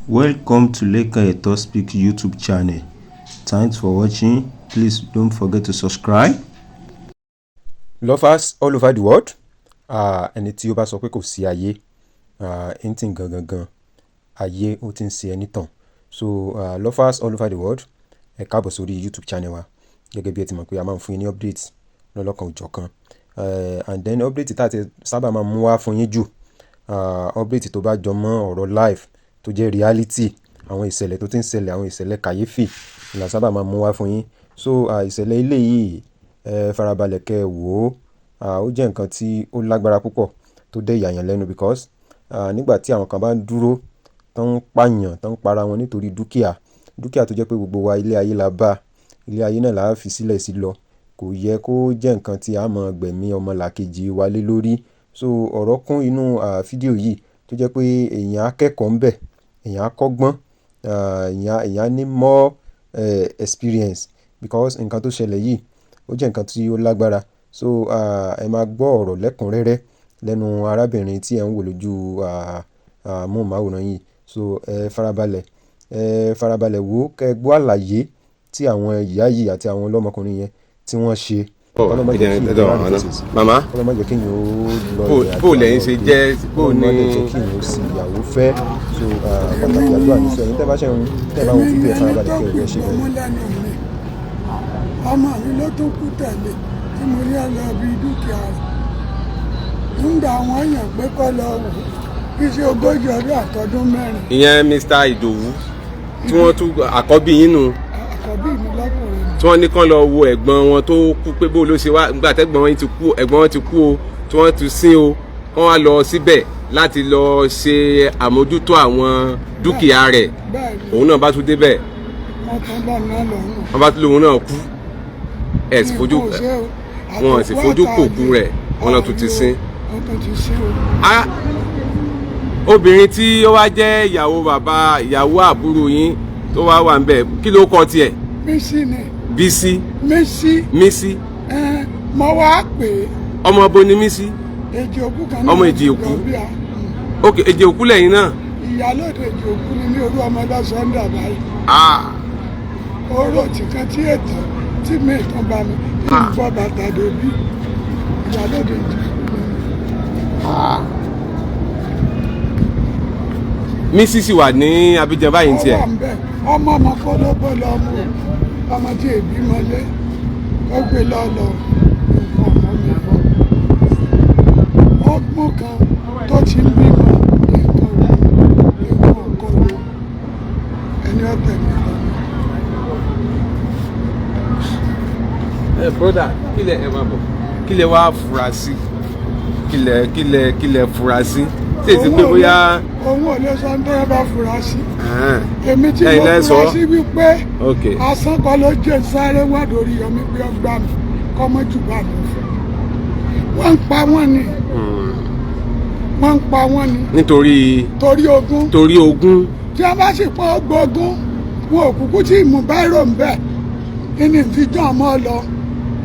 Welcome to Leka Eto Speak YouTube channel. Thanks for watching. Please don't forget to subscribe. Lovers all over the world, ẹni tí ó bá sọ pé kò sí ayé, ẹni tí ń gangan ayé ó ti ń ṣe ẹni tàn. So lovers all over the world, ẹ káàbọ̀ sórí YouTube channel wa. Gẹ́gẹ́ bí ẹ ti mọ̀ pé a máa ń fún yín ní update lọ́lọ́kan òjọ̀kan. And then update tá a ti sábà máa mú wá fún yín jù, update tó bá jọ mọ́ ọ̀rọ̀ live tó jẹ́ reality, àwọn ìṣẹ̀lẹ̀ tó ti ń ṣẹlẹ̀, àwọn ìṣẹ̀lẹ̀ kàyéfì la sábà máa mú wá fún yín. So ìṣẹ̀lẹ̀ ilé yìí, farabalẹ̀ kẹ́ wò ó jẹ́ nǹkan tí ó lágbára púpọ̀ tó dé ìyàyàn lẹ́nu because nígbà tí àwọn kan bá ń dúró tán ń pààyàn tán ń para wọn nítorí dúkìá tó jẹ́ pé gbogbo wa ilé ayé la bá, ilé ayé náà la fi sílẹ̀ sí lọ, kò yẹ kó jẹ́ nǹkan tí a máa gbẹ̀mí ọmọlàkejì wa lé lórí. So ọ̀rọ̀ kún inú fídíò yìí tó jẹ́ pé èèyàn akẹ́kọ̀ọ́ ń bẹ̀, èèyàn akọ́gbọ́n, èèyàn ní more experience because nǹkan tó ṣẹlẹ̀ yìí ó jẹ́ nǹkan tí ó lágbára. So ẹ máa gbọ́ ọ̀rọ̀ lẹ́kùnrẹ́rẹ́ lẹ́nu arábìnrin tí ẹ ń wò lójú móhùnmáwòrán yìí. So farabalẹ̀ wò kẹ́ gbọ́ àlàyé tí àwọn ìyá yìí àti àwọn ọlọ́mọkùnrin yẹn tí wọ́n ṣe. Màmá bó lẹ́yìn ṣe jẹ́ bó ní kí n ó sì ìyàwó fẹ́. So pàtàkì àdúrà ní sọ ẹ̀yin tẹ́ bá ṣe ń tẹ́ bá wọn fídíò ẹ̀ farabalẹ̀ kẹ́ ẹ̀ ṣe bẹ́ẹ̀. Ọmọ mi ló tún kú tẹ̀lé tí mo rí ọlọ́ bí dúkìá rẹ̀ nígbà àwọn èèyàn pé kọ́ lọ wò kí ṣe 40 ọdún àtọdún mẹ́rin. Ìyẹn Mr. Ìdòwú tí wọ́n tún àkọ́bí yín nù. Àkọ́bí mi lọ́kùnrin. Tí wọ́n ní kán lọ wo ẹ̀gbọ́n wọn tó kú pé bó ló ṣe wá nígbà tẹ́gbọ́n wọn ti kú, ẹ̀gbọ́n wọn ti kú o tí wọ́n ti sin o, kán wá lọ síbẹ̀ láti lọ ṣe àmójútó àwọn dúkìá rẹ̀. Òun náà bá tún débẹ̀. Wọ́n tán bá náà lọ́rùn. Wọ́n bá tún lóun náà kú. Ẹ̀ sì fojú wọn sì fojú kòkú rẹ̀ wọ́n lọ tún ti sin. Obìnrin tí ó wá jẹ́ ìyàwó àbúrò yín tó wá wà ńbẹ̀ kí ló kọ tiẹ̀? Bísí ni. Bísí. Mísí. Mo wá pè é. Ọmọ bo ni Mísí? Èjì òkú kan náà. Ọmọ Èjì òkú. Ok, Èjì òkú lẹ́yìn náà. Ìyálóde Èjì òkú ni ní orú ọmọ lọ́sàn-án báyìí. Oró tìkan tí ètò tí mi ìtàn bá mi ìbọn bàtà dòbí ìyálóde Èjì òkú. Mísí sì wà ní Abidjan báyìí tiẹ̀. Ọmọ kọ́lọ́bọ̀ lọ mú ọmọ tí èbí mọ́lé ó gbé lọ́lọ́ nǹkan ọmọ mi bọ́. Ọgbọ́n kan tó ti ń bímọ nǹkan ọkọ ló ẹni ọ̀tẹ̀ mi lọ. Broda kílẹ̀ ẹ máa bọ̀ kílẹ̀ wá fura sí kílẹ̀ fura sí tí èsì pé bóyá. Òun ò lè sọ ní tẹ́lẹ̀ bá fura sí. Èmi tí mo fura sí wípé asán kan ló jẹ́ sáré wá lórí ọmọ pé ọgbà mi kọ́ mọ́ jù bá mi fún. Wọ́n ń pa wọ́n ni. Wọ́n ń pa wọ́n ni. Nítorí ogún. Tí a bá sì pọ́ gbógún wọn ò kúkú tí ìmú báírò ń bẹ̀ kí ni ìfijọ́ ọmọ lọ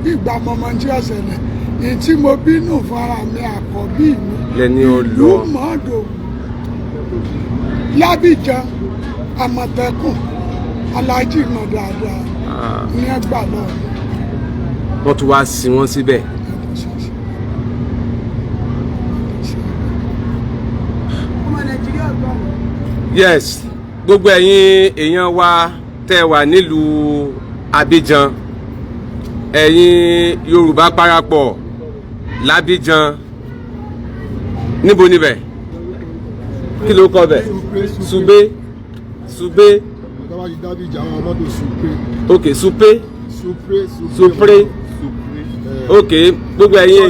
bí ìgbà mọ́mọ́ tí ó ṣẹlẹ̀ èyí tí mo bínú fún ara mi àkọ́bí mi. Lẹ́ni ó lọ. Ìlú mọ́dọ̀ Lábìjan Àmọ̀tẹ́kùn Aláàjì mọ̀ dáadáa ní ẹgbà lọ. Wọ́n tún wá sin wọ́n síbẹ̀. Yes, gbogbo ẹ̀yin èèyàn wa tẹ́ wà nílùú Abidjan, ẹ̀yin Yorùbá parapọ̀ l'Abidjan, níbo níbẹ̀? Kí ló kọ bẹ̀? Súpé. Ok, Súpé. Ok, gbogbo ẹ̀yin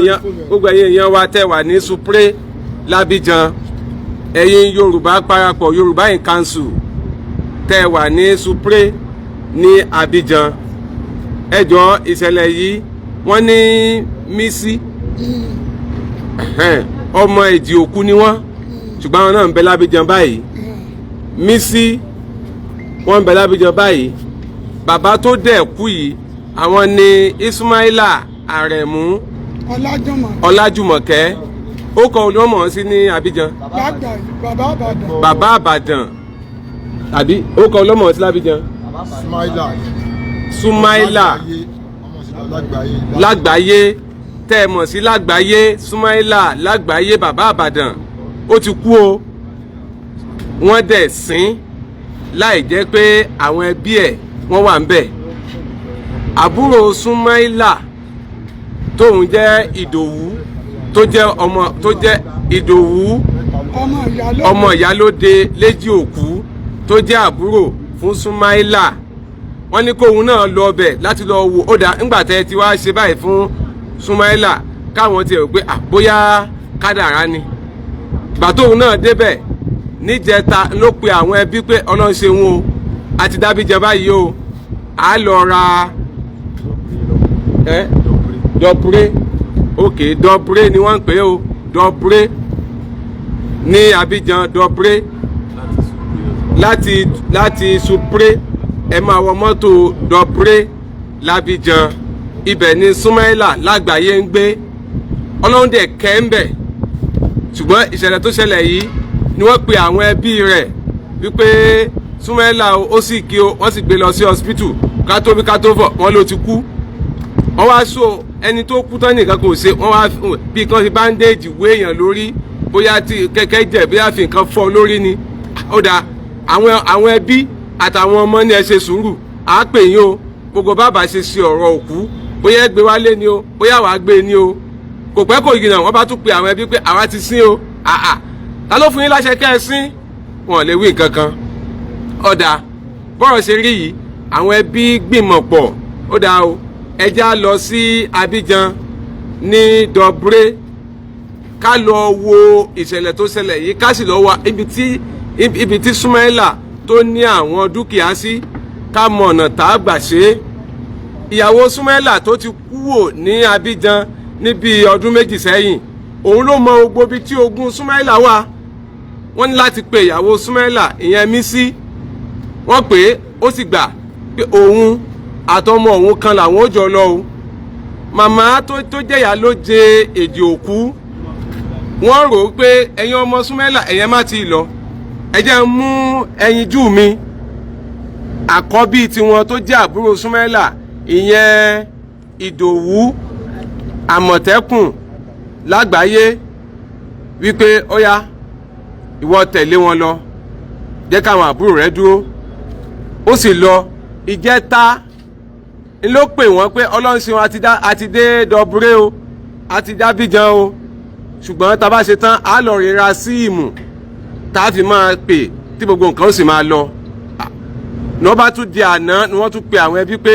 èèyàn wa tẹ́ wà ní Súpé l'Abidjan, ẹ̀yin Yorùbá parapọ̀ Yorùbá in Council tẹ́ wà ní Súpé ní Abidjan. Ẹ jọ̀ọ́ ìṣẹ̀lẹ̀ yìí wọ́n ní Mísí ọmọ Èjì òkú ni wọ́n ṣùgbọ́n àwọn náà ń bẹ l'Abidjan báyìí. Mísí wọ́n ń bẹ l'Abidjan báyìí. Bàbá tó dẹ̀ kú yìí àwọn ni Ismaila Aremu Ọlájùmọ̀kẹ́ ó kọ olómọ̀ sí ní Abidjan. Bàbá Àbàdàn. Bàbá Àbàdàn àbí ó kọ ọlọ́mọ sí lábíjan. Sumaila lágbàáyé tẹ́ ẹ mọ̀ sí lágbàáyé Sumaila lágbàáyé bàbá àbàdàn ó ti kú o wọ́n dẹ̀ sin láì jẹ́ pé àwọn ẹbí ẹ̀ wọ́n wà ń bẹ̀. àbúrò Sumaila tóun jẹ́ Ìdòwú tó jẹ́ Ìdòwú ọmọ ìyálóde léjì òkú tó jẹ́ àbúrò fún Sumaila wọ́n ní kóun náà lọ ọbẹ̀ láti lọ wo ó dá ńgbà tẹ́ ti wá ṣe báyìí fún Sumaila káwọn ti rò pé bóyá kádàrá ni gbà tóun náà débẹ̀ níjẹta ló pe àwọn ẹbí pé Ọlọ́run ṣe wọn o àti dábìjẹ báyìí o à lọ ra dọ̀púrẹ́ òkè dọ̀púrẹ́ ni wọ́n ń pè é o dọ̀púrẹ́ ní Abidjan dọ̀púrẹ́ láti Supré ẹ máa wọ mọ́tò dọ̀púrẹ́ l'Abidjan ibẹ̀ ni Sumaila lágbàáyé ń gbé Ọlọ́run dẹ̀ kẹ́ ń bẹ̀ ṣùgbọ́n ìṣẹ̀lẹ̀ tó ṣẹlẹ̀ yìí ni wọ́n pe àwọn ẹbí rẹ̀ wípé Sumaila ó sì kí o wọ́n sì gbé lọ sí hospital kátó fọ̀ wọ́n ló ti kú wọ́n wá so ẹni tó kú tán nìkan kò ṣe wọ́n wá bí kan ti bandage wé èèyàn lórí bóyá tí kẹ́kẹ́ jẹ̀ bóyá fi nǹkan fọ́ lórí ni ó dáa àwọn ẹbí àtàwọn ọmọ ní ẹ ṣe sùúrù à á pè yín o gbogbo bàbá ṣe ṣe ọ̀rọ̀ òkú bóyá ẹ gbé wálé ni o bóyá wàá gbé ni o kò pẹ́ kò yìnbọn wọ́n bá tún pe àwọn ẹbí pé àwa ti sin o ta ló fún yín láṣẹ kẹ́ ẹ sin wọn lè wí nǹkan kan ọ̀dà bọ́rọ̀ ṣe rí yìí àwọn ẹbí gbìmọ̀ pọ̀ ó dáa o ẹja lọ sí Abidjan ní dọ̀búrẹ́ ká lọ wo ìṣẹ̀lẹ̀ tó ṣẹlẹ̀ yìí ká sì lọ wá ibi tí Sumaila tó ní àwọn dúkìá sí ká mọ ọ̀nà tá a gbà ṣe é ìyàwó Sumaila tó ti kúrò ní Abidjan níbi ọdún méjì sẹ́yìn òun ló mọ gbogbo ibi tí ogún Sumaila wà wọ́n ní láti pe ìyàwó Sumaila ìyẹn Mísí wọ́n pè é ó sì gbà pé òun àtọmọ òun kan làwọn ó jọ lọ o màmá tó jẹ̀yà ló jẹ èdè òkú wọ́n rò ó pé ẹ̀yin ọmọ Sumaila ẹ̀yẹn má ti lọ ẹ jẹ́ mú ẹyinjú mi àkọ́bí tiwọn tó jẹ́ àbúrò Sumaila ìyẹn Ìdòwú Àmọ̀tẹ́kùn lágbàáyé wípé ó yá ìwọ tẹ̀lé wọn lọ jẹ́ káwọn àbúrò rẹ dúró ó sì lọ ìjẹta ló pè wọ́n pé Ọlọ́run ṣe wọn àti dé dọ̀búrẹ́ o àti dé Abidjan o ṣùgbọ́n tá a bá ṣe tán á lọ rira síìmù tá a fi máa pè tí gbogbo nǹkan ó sì máa lọ ní wọ́n bá tún di àná ni wọ́n tún pe àwọn ẹbí pé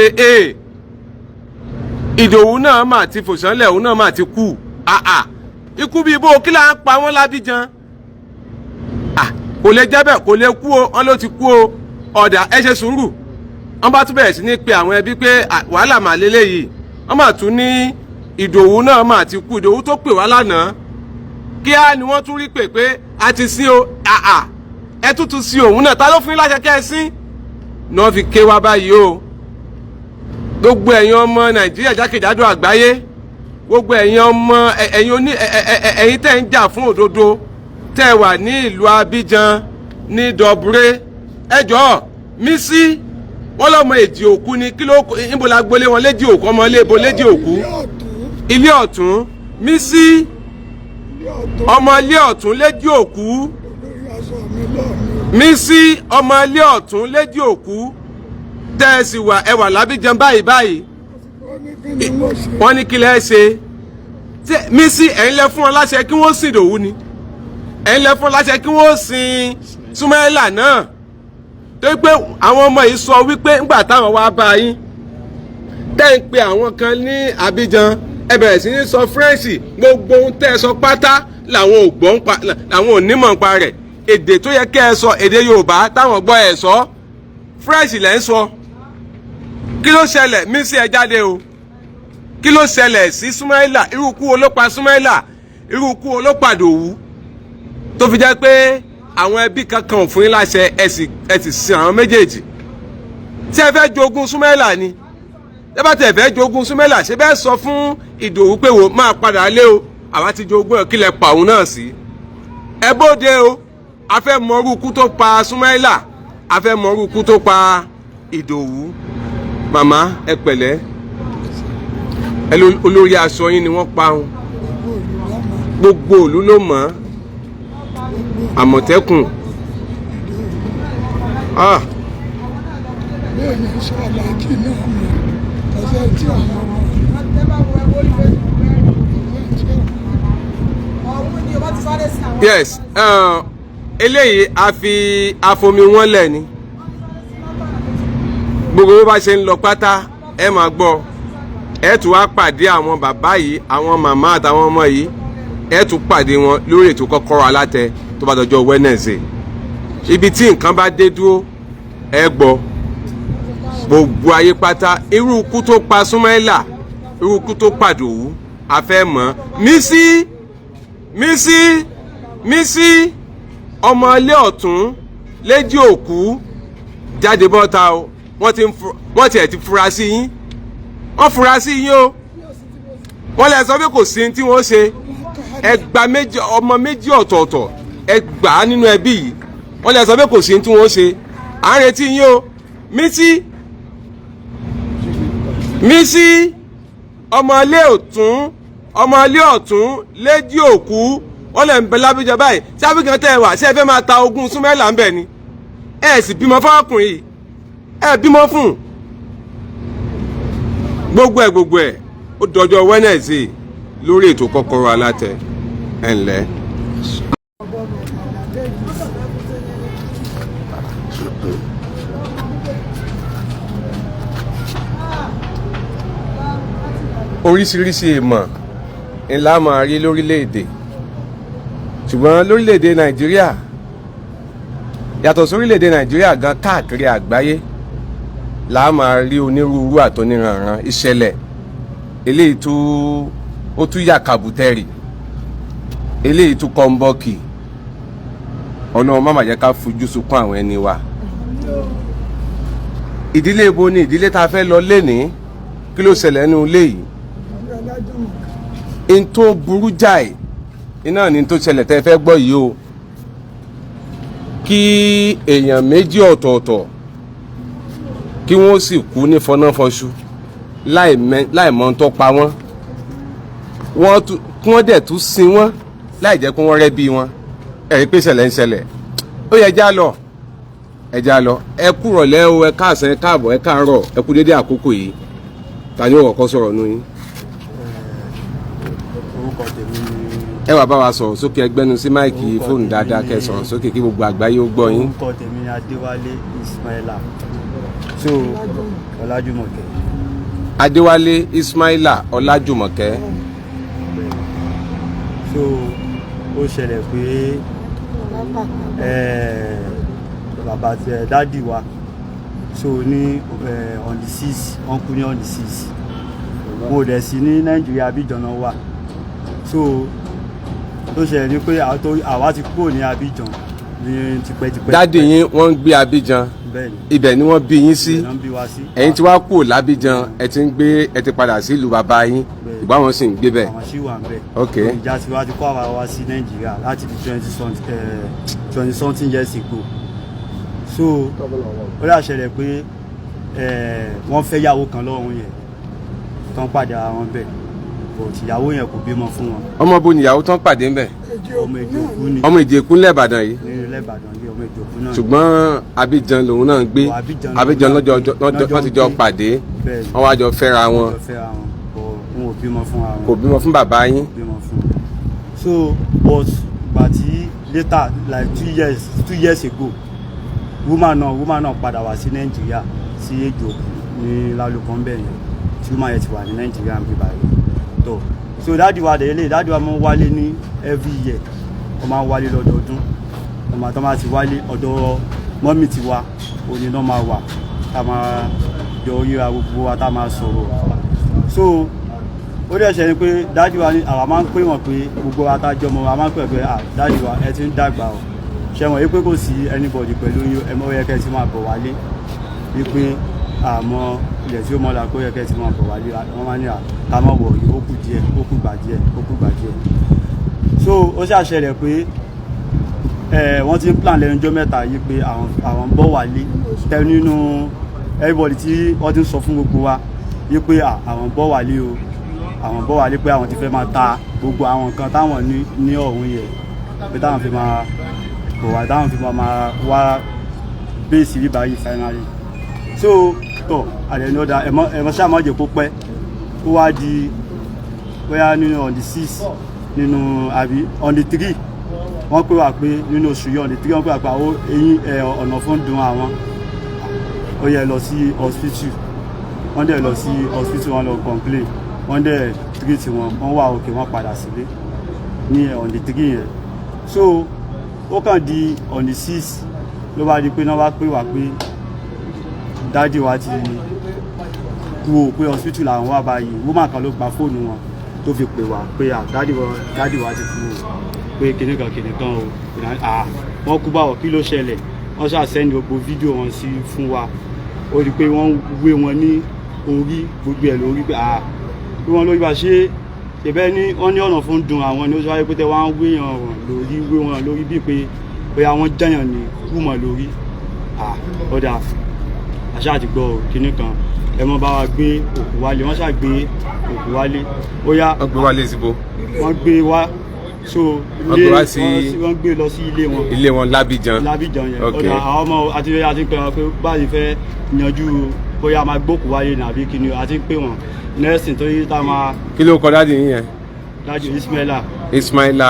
Ìdòwú náà mà ti fòṣánlẹ̀ òun náà mà ti kú ikú bíi bó kí là ń pa wọ́n l'Abidjan kò lè jẹ́ bẹ́ẹ̀ kò lè kú o wọ́n ló ti kú o ọ̀dà ẹ ṣe sùúrù wọ́n bá tún bẹ̀rẹ̀ sí ní pe àwọn ẹbí pé wàhálà mà lélẹ́yìí wọ́n mà tún ní Ìdòwú náà mà ti kú Ìdòwú tó pè wá lánàá kíá ni wọ́n tún rí pè pé a ti sin o ẹ tútù sí òun náà ta ló fún yín láṣẹ kẹ́ ẹ sín náà fi ké wá báyìí o gbogbo ẹ̀yin ọmọ Nàìjíríà jákèjádò àgbáyé gbogbo ẹ̀yin ọmọ ẹ̀yin tẹ́ ń jà fún òdodo tẹ́ wà ní ìlú Abidjan ní dọ̀búrẹ́ ẹ jọ̀ọ́ Mísí wọ́n lọ́mọ èjì òkú ni kí ló níbo la gbolé wọn léjì òkú ọmọ ilé ibo léjì òkú ilé ọ̀tún Mísí ọmọ ilé ọ̀tún léjì òkú Mísí ọmọ ilé ọ̀tún léjì òkú tẹ́ ẹ sì wà ẹ wà l'Abidjan báyìí wọ́n ní kí lẹ́ ṣe Mísí ẹ̀yin lẹ fún wọn láṣẹ kí wọ́n sìn Ìdòwú ni ẹ̀yin lẹ fún wọn láṣẹ kí wọ́n sìn Sumaila náà tó pé àwọn ọmọ yìí sọ wípé ńgbà táwọn wá bá yín tẹ́ ń pe àwọn kan ní Abidjan ẹ bẹ̀rẹ̀ sí ní sọ French gbogbo ohun tẹ́ ẹ sọ pátá làwọn ò gbọ́ làwọn ò nímọ̀ nípa rẹ̀ èdè tó yẹ kẹ́ ẹ sọ èdè Yorùbá táwọn gbọ́ ẹ sọ French lẹ́ ń sọ kí ló ṣẹlẹ̀ Mísí ẹ jáde o kí ló ṣẹlẹ̀ sí Sumaila irú ikú wo ló pa Sumaila irú ikú wo ló pa Ìdòwú tó fi jẹ́ pé àwọn ẹbí kankan ò fún yín láṣẹ ẹ sì sin àwọn méjèèjì tí ẹ fẹ́ jogún Sumaila ni ẹ bá tẹ̀ fẹ́ jogún Sumaila ṣe bẹ́ẹ̀ sọ fún Ìdòwú pé wò máa padà lé o àwa ti jogún ẹ̀ kí lẹ pa òun náà sí ẹ bóde o a fẹ́ mọ irú ikú tó pa Sumaila a fẹ́ mọ irú ikú tó pa Ìdòwú. Màmá ẹ pẹ̀lẹ́, olórí aṣọ yín ni wọ́n pa wọn. Gbogbo ìlú ló mọ̀. Àmọ̀tẹ́kùn. bẹ́ẹ̀ ni Ṣàlàkí náà mọ̀ ọ̀sẹ̀ tí àwọn ọmọ yes, eléyìí a fi afomi wọn lẹ̀ ni. Gbogbo bó bá ṣe ń lọ pátá ẹ máa gbọ́. Ẹ tún wá pàdé àwọn bàbá yìí, àwọn màmá àtàwọn ọmọ yìí. Ẹ tún pàdé wọn lórí ètò Kọ́kọ́rọ́ Alátẹ tó bá dọjọ́ Wednesday. Ibi tí nǹkan bá dé dúró ẹ gbọ́. Gbogbo ayé pátá irú ikú tó pa Súmáìlà, irú ikú tó pa Ìdòwú a fẹ́ mọ̀. Mísí ọmọ ilé ọ̀tún Léjì Òkú jáde bọ́ta o. Wọ́n tiẹ̀ ti fura sí yín. Wọ́n fura sí yín o. Wọ́n lè sọ pé kò sí tí wọ́n ṣe. Ọmọ méjì ọ̀tọ̀ọ̀tọ̀ ẹ gbà á nínú ẹbí yìí. Wọ́n lè sọ pé kò sí tí wọ́n ṣe. À ń retí yín o. Mísí ọmọ ilé ọ̀tún Léjì Òkú wọ́n lè ń bẹ lábíjọ báyìí. Ṣé Abíjan tẹ́ ẹ wà ṣé ẹ fẹ́ máa ta ogún Súmáìlà ń bẹ̀ ni? Ẹ sì bímọ fún ọkùnrin yìí. Ẹ bímọ fún. Gbogbo ẹ̀ ó dọjọ́ Wednesday lórí ètò Kọ́kọ́rọ́ Alátẹ. Ẹ ǹlẹ́. Oríṣiríṣi ìmọ̀ ńlá máa rí lórílẹ̀-èdè, ṣùgbọ́n lórílẹ̀-èdè Nàìjíríà yàtọ̀ sórílẹ̀-èdè Nàìjíríà gan káàkiri àgbáyé là á máa rí onírúurú àtọ́níranran ìṣẹ̀lẹ̀ eléyìí tó ó tún yà kàbùtẹ́rì, eléyìí tó kọ́ńbọ́ọ̀kì. Ọlọ́run má mà jẹ́ ká fojú sunkún àwọn ẹni wa. Ìdílé ibo ni ìdílé tá a fẹ́ lọ lénìí? Kí ló ṣẹlẹ̀ nínú ilé yìí? In tó burú jáì iná ní tó ṣẹlẹ̀ tẹ́ fẹ́ gbọ́ yìí o. Kí èèyàn méjì ọ̀tọ̀ọ̀tọ̀ kí wọ́n sì kú ní fọnáfọṣù láì mọ̀ tó pa wọ́n. Kí wọ́n dẹ̀ tún sin wọ́n láì jẹ́ kí wọ́n rẹ́ bí wọn. Ẹ̀rí pé ṣẹlẹ̀ ń ṣẹlẹ̀. Ó yẹ ẹja lọ. Ẹ kúrọ̀lẹ́ o, ẹ káàsán, ẹ káàbọ̀, ẹ káàárọ̀, ẹ kú dédé àkókò yìí. Ta ni ó kọ́kọ́ sọ̀rọ̀ nù yín? Ẹ wá bá wa sọ̀rọ̀ sókè, ẹgbẹ́nu sí máìkì fóònù dáadáa kẹ́ sọ̀rọ̀ sókè kí gbogbo àgbáyé ó gbọ́ yín. Orúkọ tèmi ni Adéwálé Ismaila so Ọlájùmọ̀kẹ́. Adéwálé Ismaila Ọlájùmọ̀kẹ́. So ó ṣẹlẹ̀ pé bàbá dádì wa so ní on the 6 wọ́n kú ní on the 6 mo dẹ̀ sí ní Nàìjíríà Abidjan náà wà. So tó ṣẹlẹ̀ ni pé àwa ti kúrò ní Abidjan ní tipẹ́tipẹ́. Dádì yín wọ́n ń gbé Abidjan, ibẹ̀ ni wọ́n bí yín sí. Ẹ̀yin tí wàá kúrò l'Abidjan ẹ ti padà sí ìlú bàbá yín, ìgbà wọn sì ń gbé bẹ̀. Àwọn sì wà ń bẹ̀. Ok. Ìjà tí wàá ti kó àwa wá sí Nàìjíríà láti di 20 something years ago. So ó dà ṣẹlẹ̀ pé wọ́n fẹ́ yàwó kan lọ́wọ́ yẹn tán pàdé ara wọn bẹ̀, but ìyàwó yẹn kò bímọ fún wọn. Ọmọ bo nìyàwó tán pàdé ńbẹ̀? Ọmọ Ìjẹ̀bú ni. Ọmọ Ìjẹ̀bú l'Íbàdàn yìí? Ní l'Íbàdàn ní ọmọ Ìjẹ̀bú náà. Ṣùgbọ́n Abidjan lòun náà ń gbé. Abidjan lọ́jọ́ ti jọ pàdé, wọ́n wá jọ fẹ́ra wọn. Wọn ò bímọ fún ara wọn. Kò bímọ fún bàbá yín? Bímọ fún. So but gbà tí later like 2 years ago woman náà padà wá sí Nàìjíríà sí Èjò ní lálùkọ́ ńbẹ̀ yẹn tí woman yẹn ti wà ní Nàìjíríà ń bí báyìí tó. So dáàdì wa máa ń wálé ní every year, wọ́n máa ń wálé lọ́dọọdún. Ọmọ tó máa ti wálé ọ̀dọ̀ mọ́mì ti wa òní náà máa wà tá máa jọ ríra gbogbo wa tá máa sọ̀rọ̀. So ó dẹ̀ ṣe ni pé dáàdì wa àwa máa ń pè wọ́n pé gbogbo wa tá jọ mọ́ wa máa ń pè pé dáàdì wa ẹ ti ń dàgbà o, ṣe wọ́n yí pé kò sí anybody pẹ̀lú ẹmọ yẹ kẹ́ ti máa bọ̀ wálé wípé àmọ́ ilẹ̀ tí ó mọ́ la kó yẹ kẹ́ ti máa bọ̀ wálé, wọ́n máa ní ká má wọ̀ yìí ó kù díẹ̀. So ó ṣàṣẹlẹ̀ pé wọ́n ti ń plan lẹ́nu ọjọ́ mẹ́ta yìí pé àwọn bọ̀ wálé tẹ nínú everybody tí wọ́n ti ń sọ fún gbogbo wa yìí pé àwọn bọ̀ wálé o àwọn bọ̀ wálé pé àwọn ti fẹ́ máa ta gbogbo àwọn nǹkan táwọn ní ọ̀hún yẹn pé táwọn fi máa bọ̀ wá táwọn fi máa wá bẹ́ẹ̀sì rí báyìí finally so tọ̀ àdéhùn ọ̀dà ẹ̀mọ́ sàmọ́jẹ̀ kó pẹ́ ó wá di bóyá nínú on the 6 nínú àbí on the 3 wọ́n pè wá pé nínú oṣù yìí on the 3 wọ́n pè wá pé àwọn eyín ọ̀nà fún dùn àwọn ó yẹ lọ sí hospital wọ́n dẹ̀ lọ sí hospital wọ́n lọ complain wọ́n dẹ̀ treat wọn wọ́n wà òkè wọ́n padà sílé ní on the 3 yẹn so ó kàn di on the 6 ló bá di pé náà wá pè wá pé dáàdì wa ti kú o pé hospital làwọn wà báyìí woman kan ló gba fóònù wọn tó fi pè wá pé dáàdì wa ti kú o pé kìnìkan o wọ́n kú báwọ̀ kí ló ṣẹlẹ̀ wọ́n ṣàṣẹ́ni gbogbo fídíò wọn sí fún wa ó di pé wọ́n wé wọn ní orí gbogbo ẹ̀ lórí pé pé wọ́n lórí bá ṣe ṣẹbẹ́ ní wọ́n ní ọ̀nà fún dùn àwọn ní ó ṣe pé tẹ́ wọ́n wé wọn lórí bíi pé bóyá wọ́n jẹ́yàn ní kúmọ̀ lórí ọ̀dà àṣà àti gbọ́ kìnìkan ẹ mọ́ bá wa gbé òkú wálé wọ́n ṣáà gbé òkú wálé ó yá wọ́n gbé wálé síbò wọ́n gbé wá so wọ́n gbé lọ sí ilé wọn l'Abidjan yẹn ọ̀dà àwọn ọmọ àti pé wọn pé báyìí fẹ́ yanjú bóyá máa gbókù wáyé ní àbí kíni àti pé wọn nẹ́ẹ̀sìn tó yí tá máa. kí ló kọ dáàdì yín yẹn. dáàdì Ismaila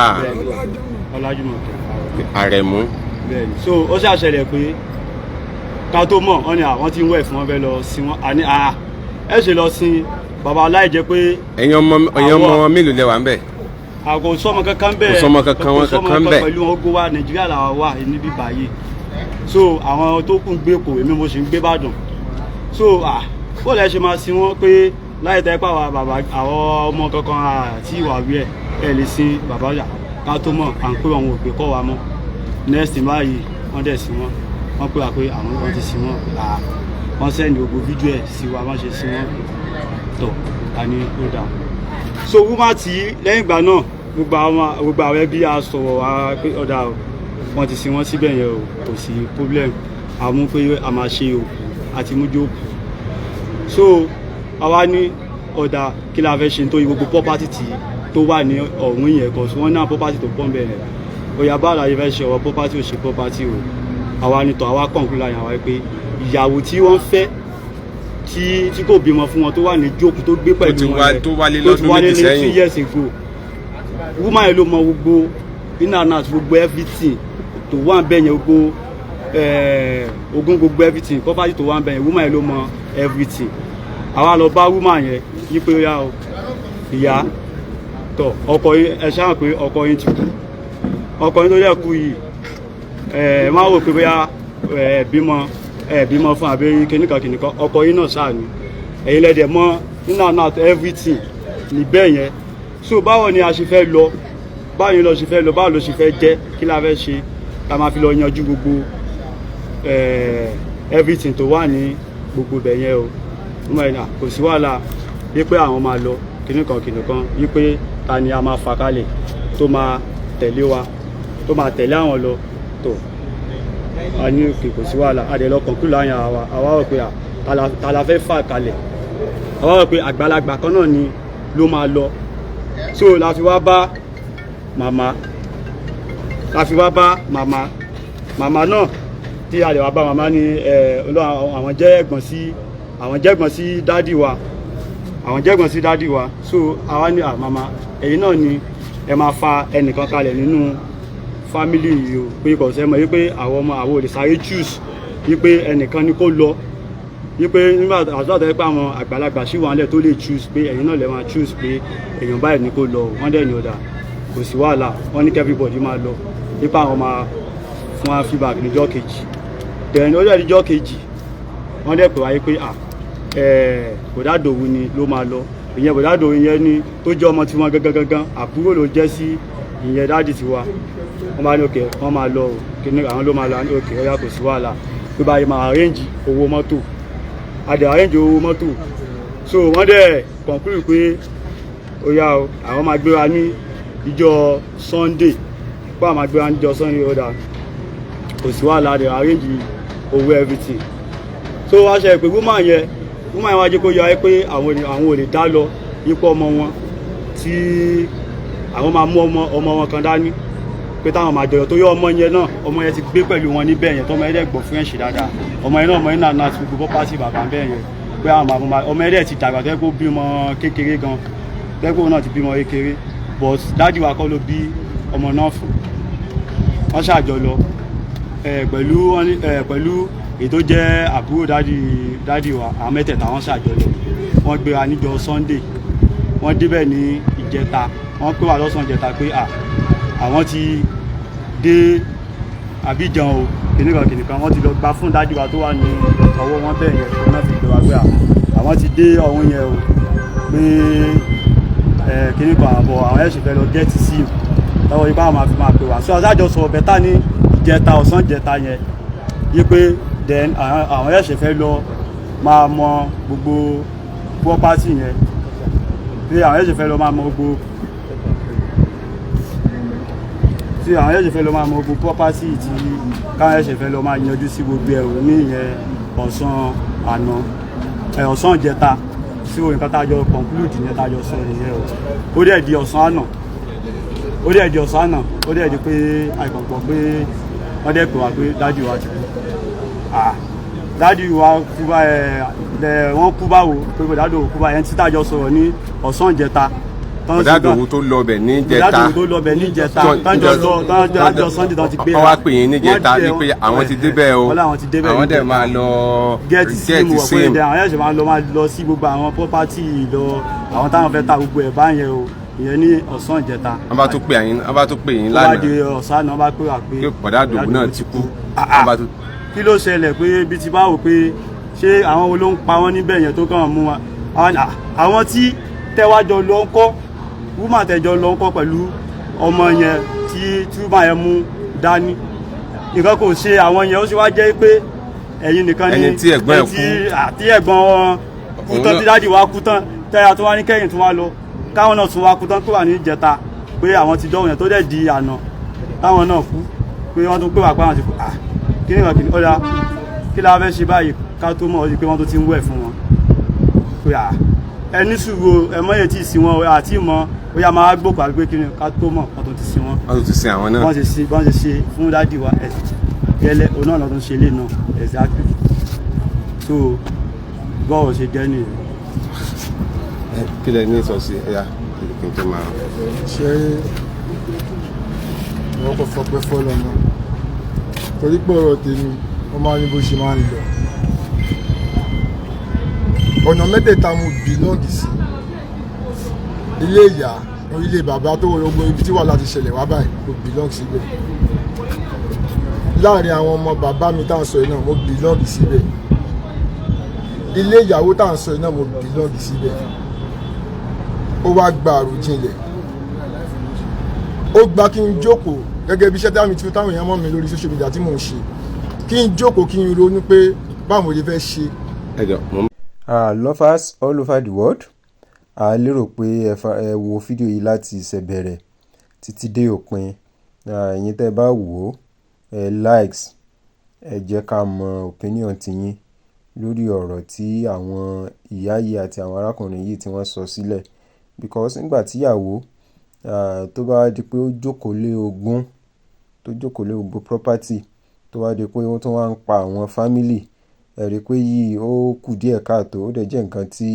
Ọlájúmọ̀kẹ́ Àrẹ̀mú. bẹ́ẹ̀ni so ó ṣàṣẹlẹ̀ pé ká tó mọ̀ wọ́n ní àwọn tí ń wẹ̀ fún wọn fẹ́ lọ sí wọn àní ẹ ṣe lọ sin bàbá aláìjẹ pé. ẹ̀yin ọmọ wọn mélòó lẹ wà ń bẹ̀. àgọ́ sọmọ kankan bẹ́ẹ̀ kò sọmọ kankan bẹ́ẹ̀ pẹ̀lú ogun wa Nàìjíríà làwọn wà níbí báyìí so àwọn tó kún gbé kò èmi mo sì ń gbé Ìbàdàn so bó lẹ ṣe máa sin wọn pé láì tẹ́ pàwọ́ bàbá àwọn ọmọ kankan àti ìwà rí ẹ lè sin bàbá yà ká tó mọ̀ à ń pé àwọn òpè kọ́ wa mọ́ next báyìí wọ́n dẹ̀ sí wọ́n pè wá pé àwọn ti sí wọ́n sẹ́ni gbogbo fídíò ẹ̀ sí wa wọ́n ṣe sí wọ́n tọ̀ àní ó dáa so woman tí lẹ́yìn ìgbà náà gbogbo àwọn ẹbí a sọ̀rọ̀ wá pé ọ̀dà wọ́n ti sí wọ́n síbẹ̀ yẹn o kò sí problem àmú pé a máa ṣe òkú àti mújú òkú so àwa ní ọ̀dà kí la fẹ́ ṣe nítorí gbogbo property tó wà ní ọ̀hún yẹn kan so wọ́n náà property tó pọ̀ ń bẹ̀rẹ̀ òyà bá àlàyé fẹ́ ṣe ọ̀rọ̀ property ò ṣe property o àwa ní tọ̀ àwa kọ̀ǹkú láyìn àwa pé ìyàwó tí wọ́n fẹ́ tí kò bímọ fún wọn tó wà ní jókòó tó gbé pẹ̀lú wọn tó wálé lọ́dún méjì sẹ́yìn 2 years ago woman yẹn ló mọ gbogbo in and out gbogbo everything tó wà ń bẹ̀yẹn gbogbo ogún gbogbo everything property tó wà ń bẹ̀yẹn woman yẹn ló mọ everything àwa lọ bá woman yẹn yí pé ó yá o ìyá tọ ọkọ yín ẹ ṣáà pé ọkọ yín ti kú ọkọ yín tó yẹ kú yìí máa wò pé bóyá bímọ fún àbí kìnnìkan ọkọ yín náà ṣáà ni ẹ̀yin lẹ́dẹ̀ mọ́ in and out everything níbẹ̀ yẹn so báwo ni a ṣe fẹ́ lọ báwo ni lọ ṣe fẹ́ lọ báwo ló ṣe fẹ́ jẹ́ kí la fẹ́ ṣe ká máa fi lọ yanjú gbogbo everything tó wà ní gbogbo bẹ̀ yẹn o wọ́n máa ń kò sí wàhálà wípé àwọn máa lọ kìnnìkan wípé ta ni a máa fà kalẹ̀ tó máa tẹ̀lé wa tó máa tẹ̀lé àwọn lọ tó a ní òkè kò sí wàhálà a dẹ̀ lọ kọ̀ǹkú láyìn àwa rò pé ta la fẹ́ fà kalẹ̀ àwa rò pé àgbàlagbà kan náà ni ló máa lọ so la fi wá bá màmá náà tí a lè wá bá màmá ní àwọn jẹ́ ẹ̀gbọ́n sí dádì wa so àwa ní màmá ẹ̀yin náà ni ẹ máa fa ẹnìkan kalẹ̀ nínú fámílì yìí o pé kò sẹ́mọ̀ wípé àwọn olè sáré choose wípé ẹnìkan ni kó lọ wípé nígbà àtúntò pé àwọn àgbàlagbà sí wọn lẹ̀ tó lè choose pé ẹ̀yin náà lè máa choose pé èèyàn báyìí ni kó lọ wọ́n dẹ̀ ní ọ̀dà kò sí wàhálà wọ́n ní everybody máa lọ nípa àwọn máa fún wa feedback níjọ́ kejì tẹ̀yìn ó dẹ̀ níjọ́ kejì wọ́n dẹ̀ pè wáyé pé Bọ̀dá Dòwú ni ló máa lọ ìyẹn Bọ̀dá Dòwú yẹn ni tó jẹ́ ọmọ tí wọ́n gangan àbúrò ló jẹ́ sí ìyẹn dáàdì tiwa wọ́n bá ní òkè wọ́n máa lọ kíní àwọn ló máa lọ ní òkè ọ̀yà kò sí wàhálà pé báyìí máa arrange owó mọ́tò àdè arrange owó mọ́tò so wọ́n dẹ̀ conclude pé ọ̀yà o àwọn máa gbéra ní ìjọ Sunday pé àwọn máa gbéra níjọ́ Sunday ọ̀dà kò sí wàhálà rẹ̀ arrange owó everything so wá ṣe pé woman yẹn wá jẹ́ kó yọ ayé pé àwọn ò lè dá lọ ipò ọmọ wọn tí àwọn máa mú ọmọ wọn kan dání pé táwọn máa jọyọ̀ tó yọ ọmọ yẹn ti gbé pẹ̀lú wọn níbẹ̀ yẹn tọmọ yẹn dẹ̀ gbọ́ French dáadáa ọmọ yẹn náà ti gbogbo property bàbá bẹ́ẹ̀ yẹn pé ọmọ yẹn dẹ̀ ti dàgbà tẹ́ kó bímọ kékeré gan tẹ́ kó náà ti bímọ kékeré but dájú wa kọ́ ló bí ọmọ náà fún wọ́n ṣàjọ lọ pẹ̀lú èyí tó jẹ́ àbúrò dádì wa àwọn mẹ́tẹ̀ẹ̀ta wọ́n ṣàjọ lọ wọ́n gbéra níjọ́ Sunday wọ́n débẹ̀ ní ìjẹta wọ́n pè wá lọ́sàn-án ìjẹta pé àwọn ti dé Abidjan o kìnìkan wọ́n ti lọ gba fún dádì wa tó wà ní ọwọ́ wọn bẹ́ẹ̀ yẹn wọ́n fi gbé wa pé àwọn ti dé ọ̀hún yẹn o pé kìnìkan àbọ̀ àwọn ẹ̀ṣẹ̀ fẹ́ lọ gẹ́ẹ̀tì sí lọ́wọ́ ipá àwọn máa pè wá so aṣáájọ sọ bẹ́tà ní ìjẹta ọ̀sán ìjẹta yẹn yí pé then àwọn ẹ̀ṣẹ̀ fẹ́ lọ máa mọ gbogbo property yẹn pé àwọn ẹ̀ṣẹ̀ fẹ́ lọ máa mọ gbogbo property tí káwọn ẹ̀ṣẹ̀ fẹ́ lọ máa yanjú sí gbogbo ẹ̀rù ní ìyẹn ọ̀sán ìjẹta sí òyìn kan tájọ conclude ní tájọ sọ ìyẹn ó dẹ̀ di ọ̀sán àná ó dẹ̀ di pé àìkọ̀pọ̀ pé wọ́n dẹ̀ pè wá pé dájú wa ti kú dájú wa kú wọ́n kú báwo pé dájú kú báyẹn tí tájọ sọ̀rọ̀ ní ọ̀sán ìjẹta Bọ̀dádòwú tó lọ bẹ̀ ní jẹta tọ́jọ́ Sunday tán ti gbé wọ́n wá pè yín ní jẹta ní pé àwọn ti débẹ̀ o àwọn dẹ̀ máa lọ gẹ́ẹ̀tì síìmù àwọn ẹ̀ṣẹ̀ máa lọ sí gbogbo àwọn property lọ àwọn táwọn fẹ́ ta gbogbo ẹ̀ báyẹn o ìyẹn ní ọ̀sán ìjẹta wọ́n bá tó pè yín lánàá wọ́n bá di ọ̀sán náà wọ́n bá pè wá pé Bọ̀dádòwú náà ti kú kí ló ṣẹlẹ̀ pé bí ti báwò pé ṣé àwọn wo ló ń pa wọ́n níbẹ̀ yẹn tó kàn mú wa àwọn tí tẹ́wájọ lọ ń kọ́ woman tẹjọ lọ ń kọ́ pẹ̀lú ọmọ yẹn tí woman yẹn mú dání nǹkan kò ṣe àwọn yẹn ó sì wá jẹ́ pé ẹ̀yin nìkan ni ẹni tí ẹ̀gbọ́n ẹ̀ kú àti ẹ̀gbọ́n wọn kú tán tí dáàdì wa kú tán tẹ́yà tó wá ní kẹ́yìn tó wá lọ káwọn náà tún wá kú tán pé wà ní ìjẹta pé àwọn ti dọ́wọ́ yẹn tó dẹ̀ di àná táwọn náà kú pé wọ́n tún pè wá pé àwọn ti kú kí nìkan kìíní ọ̀dà kí la fẹ́ ṣe báyìí ká tó mọ̀ ọ́ di pé wọ́n tó ti ń wẹ̀ fún wọn pé ẹni sùúrù ẹmọ́yẹ tí ì sí wọn àti ìmọ̀ ó yá máa gbòkó àgbé kí ni ká tó mọ̀ wọ́n tó ti sí wọn. wọ́n tó ti sin àwọn náà. wọ́n ṣe ṣe fún dádì wa gẹ́lẹ́ òun náà lọ́dún ṣe lé náà exactly so bọ́ọ̀ ṣe jẹ́ nìyẹn. kí lẹ ní sọ sí ẹ̀yà kí n tó máa. ṣé wọ́n kò fọpẹ́ fọ́lọ́ náà torí pé ọ̀rọ̀ tèmi wọ́n máa ní bó ṣe máa ń lọ ọ̀nà mẹ́tẹ̀ẹ̀ta mo bìlọ́ǹgì sí ilé ìyá ilé bàbá tó wọ ogun ibi tí wà láti ṣẹlẹ̀ wá báyìí mo bìlọ́ǹgì síbẹ̀ láàrin àwọn ọmọ bàbá mi tá à ń sọ yìí náà mo bìlọ́ǹgì síbẹ̀ ilé ìyàwó tá à ń sọ yìí náà mo bìlọ́ǹgì síbẹ̀ ó wá gba àròjinlẹ̀ ó gba kí n jókòó gẹ́gẹ́ bí iṣẹ́ táwọn èèyàn mọ̀ mi lórí social media tí mò ń ṣe kí n jókòó kí n ronú pé báwo mo lè fẹ́ ṣe. Lovers all over the world a lérò pé ẹ wo fídíò yìí láti ìṣẹ̀bẹ̀rẹ̀ títí dé òpin ẹ̀yin tẹ́ bá wò ó likes ẹ jẹ́ ká mọ opinion tiyín lórí ọ̀rọ̀ tí àwọn ìyá yìí àti àwọn arákùnrin yìí tí wọ́n sọ sílẹ̀ because nígbà tíyàwó tó bá di pé ó jókòó lé ogún property tó wá di pé wọ́n tún wá ń pa àwọn family ẹ̀rí pé yìí ó kù díẹ̀ káàtó ó dẹ̀ jẹ́ nǹkan tí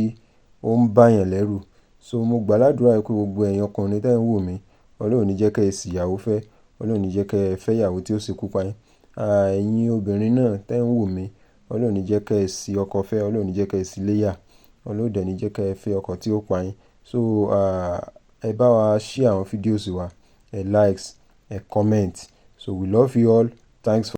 ó ń báyàn lẹ́rù so mo gbàládùra pé gbogbo ẹ̀yin ọkùnrin tẹ́ ń wò mí Ọlọ́run ní jẹ́ kẹ́ ẹ ṣìyàwó fẹ́ Ọlọ́run ní jẹ́ kẹ́ ẹ fẹ́yàwó tí ó ṣekú pa yín ẹ̀yin obìnrin náà tẹ́ ń wò mí Ọlọ́run ní jẹ́ kẹ́ ẹ ṣì ọkọ fẹ́ Ọlọ́run ní jẹ́ kẹ́ ẹ ṣì léyà Ọlọ́run dẹ̀ ní jẹ́ kẹ́ ẹ fẹ́ ọkọ tí ó pa yín so ẹ bá wa share àwọn fídíòsì wa ẹ likes ẹ comment so we love you all thanks for